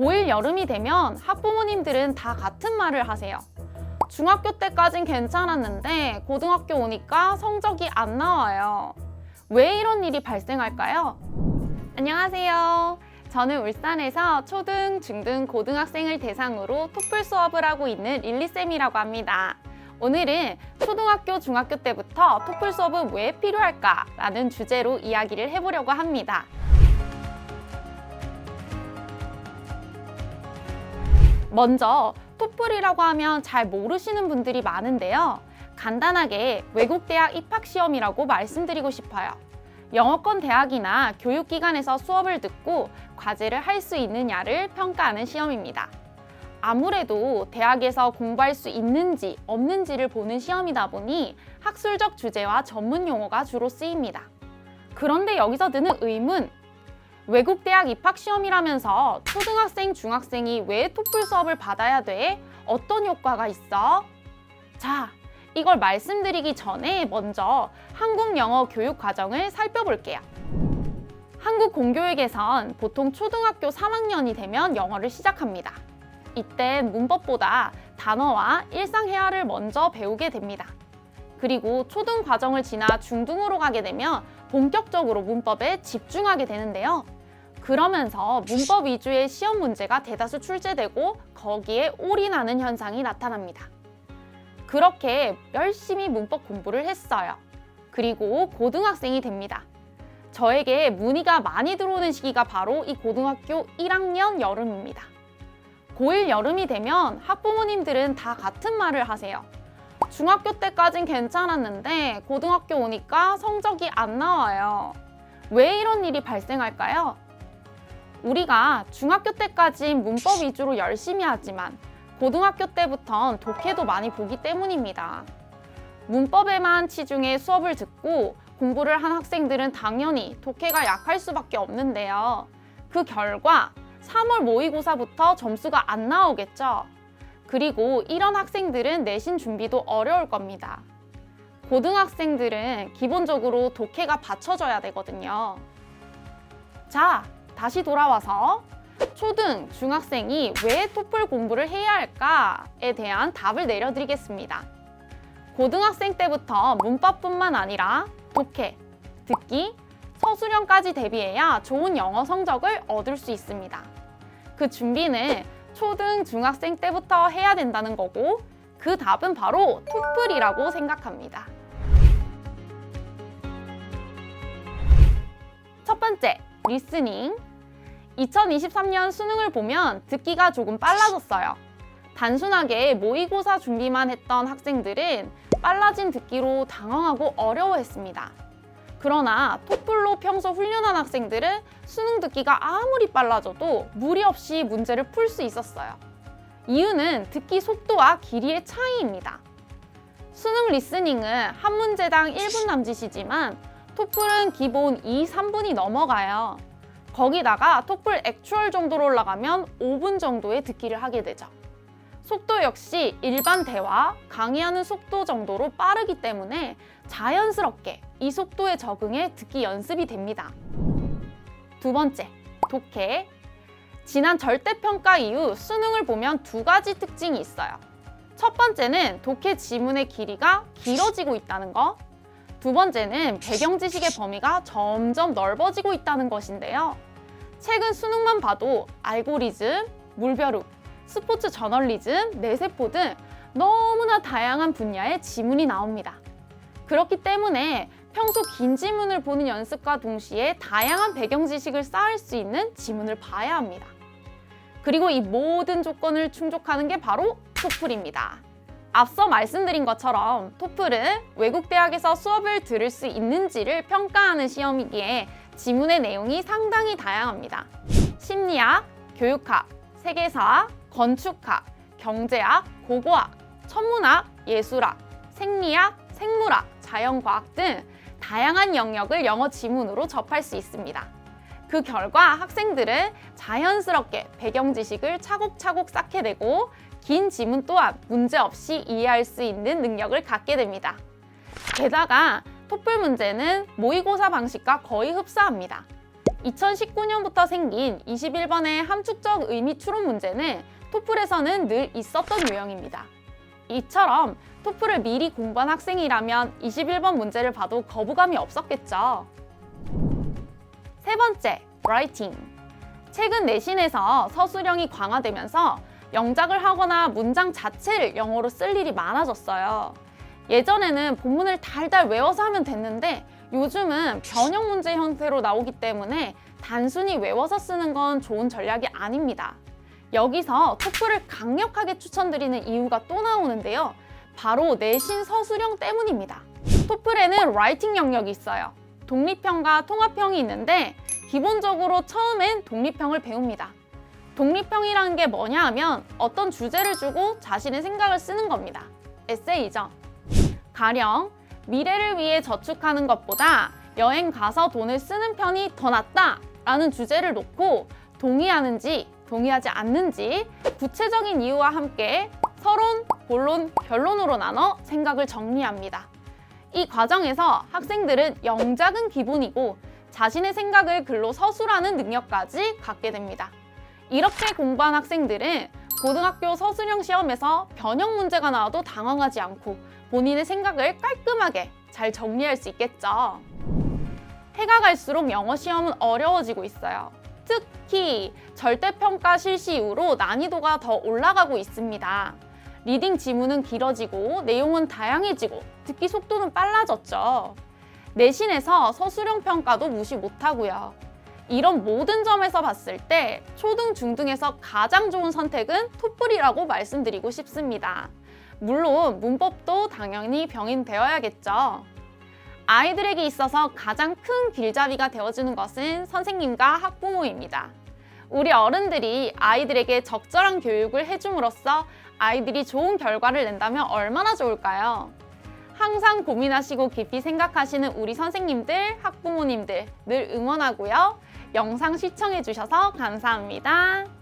고1 여름이 되면 학부모님들은 다 같은 말을 하세요. 중학교 때까진 괜찮았는데 고등학교 오니까 성적이 안 나와요. 왜 이런 일이 발생할까요? 안녕하세요. 저는 울산에서 초등, 중등, 고등학생을 대상으로 토플 수업을 하고 있는 릴리쌤이라고 합니다. 오늘은 초등학교, 중학교 때부터 토플 수업은 왜 필요할까? 라는 주제로 이야기를 해보려고 합니다. 먼저 토플이라고 하면 잘 모르시는 분들이 많은데요. 간단하게 외국 대학 입학 시험이라고 말씀드리고 싶어요. 영어권 대학이나 교육기관에서 수업을 듣고 과제를 할 수 있느냐를 평가하는 시험입니다. 아무래도 대학에서 공부할 수 있는지 없는지를 보는 시험이다 보니 학술적 주제와 전문 용어가 주로 쓰입니다. 그런데 여기서 드는 의문, 외국 대학 입학 시험이라면서 초등학생, 중학생이 왜 토플 수업을 받아야 돼? 어떤 효과가 있어? 자, 이걸 말씀드리기 전에 먼저 한국 영어 교육 과정을 살펴볼게요. 한국 공교육에선 보통 초등학교 3학년이 되면 영어를 시작합니다. 이땐 문법보다 단어와 일상회화를 먼저 배우게 됩니다. 그리고 초등 과정을 지나 중등으로 가게 되면 본격적으로 문법에 집중하게 되는데요. 그러면서 문법 위주의 시험 문제가 대다수 출제되고 거기에 올인하는 현상이 나타납니다. 그렇게 열심히 문법 공부를 했어요. 그리고 고등학생이 됩니다. 저에게 문의가 많이 들어오는 시기가 바로 이 고등학교 1학년 여름입니다. 고1 여름이 되면 학부모님들은 다 같은 말을 하세요. 중학교 때까진 괜찮았는데 고등학교 오니까 성적이 안 나와요. 왜 이런 일이 발생할까요? 우리가 중학교 때까진 문법 위주로 열심히 하지만 고등학교 때부턴 독해도 많이 보기 때문입니다. 문법에만 치중해 수업을 듣고 공부를 한 학생들은 당연히 독해가 약할 수밖에 없는데요. 그 결과 3월 모의고사부터 점수가 안 나오겠죠. 그리고 이런 학생들은 내신 준비도 어려울 겁니다. 고등학생들은 기본적으로 독해가 받쳐져야 되거든요. 자, 다시 돌아와서 초등, 중학생이 왜 토플 공부를 해야 할까에 대한 답을 내려드리겠습니다. 고등학생 때부터 문법뿐만 아니라 독해, 듣기, 서술형까지 대비해야 좋은 영어 성적을 얻을 수 있습니다. 그 준비는 초등, 중학생 때부터 해야 된다는 거고 그 답은 바로 토플이라고 생각합니다. 첫 번째, 리스닝. 2023년 수능을 보면 듣기가 조금 빨라졌어요. 단순하게 모의고사 준비만 했던 학생들은 빨라진 듣기로 당황하고 어려워했습니다. 그러나 토플로 평소 훈련한 학생들은 수능 듣기가 아무리 빨라져도 무리 없이 문제를 풀 수 있었어요. 이유는 듣기 속도와 길이의 차이입니다. 수능 리스닝은 한 문제당 1분 남짓이지만 토플은 기본 2, 3분이 넘어가요. 거기다가 토플 액추얼 정도로 올라가면 5분 정도의 듣기를 하게 되죠. 속도 역시 일반 대화, 강의하는 속도 정도로 빠르기 때문에 자연스럽게 이 속도에 적응해 듣기 연습이 됩니다. 두 번째, 독해. 지난 절대평가 이후 수능을 보면 두 가지 특징이 있어요. 첫 번째는 독해 지문의 길이가 길어지고 있다는 거. 두 번째는 배경 지식의 범위가 점점 넓어지고 있다는 것인데요. 최근 수능만 봐도 알고리즘, 물벼룩, 스포츠 저널리즘, 뇌세포 등 너무나 다양한 분야의 지문이 나옵니다. 그렇기 때문에 평소 긴 지문을 보는 연습과 동시에 다양한 배경 지식을 쌓을 수 있는 지문을 봐야 합니다. 그리고 이 모든 조건을 충족하는 게 바로 토플입니다. 앞서 말씀드린 것처럼 토플은 외국 대학에서 수업을 들을 수 있는지를 평가하는 시험이기에 지문의 내용이 상당히 다양합니다. 심리학, 교육학, 세계사, 건축학, 경제학, 고고학, 천문학, 예술학, 생리학, 생물학, 자연과학 등 다양한 영역을 영어 지문으로 접할 수 있습니다. 그 결과 학생들은 자연스럽게 배경 지식을 차곡차곡 쌓게 되고 긴 지문 또한 문제없이 이해할 수 있는 능력을 갖게 됩니다. 게다가 토플 문제는 모의고사 방식과 거의 흡사합니다. 2019년부터 생긴 21번의 함축적 의미 추론 문제는 토플에서는 늘 있었던 유형입니다. 이처럼 토플을 미리 공부한 학생이라면 21번 문제를 봐도 거부감이 없었겠죠. 세 번째, writing. 최근 내신에서 서술형이 강화되면서 영작을 하거나 문장 자체를 영어로 쓸 일이 많아졌어요. 예전에는 본문을 달달 외워서 하면 됐는데 요즘은 변형 문제 형태로 나오기 때문에 단순히 외워서 쓰는 건 좋은 전략이 아닙니다. 여기서 토플을 강력하게 추천드리는 이유가 또 나오는데요. 바로 내신 서술형 때문입니다. 토플에는 라이팅 영역이 있어요. 독립형과 통합형이 있는데 기본적으로 처음엔 독립형을 배웁니다. 독립형이라는 게 뭐냐 하면 어떤 주제를 주고 자신의 생각을 쓰는 겁니다. 에세이죠. 가령 미래를 위해 저축하는 것보다 여행 가서 돈을 쓰는 편이 더 낫다 라는 주제를 놓고 동의하는지 동의하지 않는지 구체적인 이유와 함께 서론, 본론, 결론으로 나눠 생각을 정리합니다. 이 과정에서 학생들은 영작은 기본이고 자신의 생각을 글로 서술하는 능력까지 갖게 됩니다. 이렇게 공부한 학생들은 고등학교 서술형 시험에서 변형 문제가 나와도 당황하지 않고 본인의 생각을 깔끔하게 잘 정리할 수 있겠죠. 해가 갈수록 영어 시험은 어려워지고 있어요. 특히 절대평가 실시 이후로 난이도가 더 올라가고 있습니다. 리딩 지문은 길어지고 내용은 다양해지고 듣기 속도는 빨라졌죠. 내신에서 서술형 평가도 무시 못하고요. 이런 모든 점에서 봤을 때 초등, 중등에서 가장 좋은 선택은 토플이라고 말씀드리고 싶습니다. 물론 문법도 당연히 병행되어야겠죠. 아이들에게 있어서 가장 큰 길잡이가 되어주는 것은 선생님과 학부모입니다. 우리 어른들이 아이들에게 적절한 교육을 해줌으로써 아이들이 좋은 결과를 낸다면 얼마나 좋을까요? 항상 고민하시고 깊이 생각하시는 우리 선생님들, 학부모님들 늘 응원하고요. 영상 시청해주셔서 감사합니다.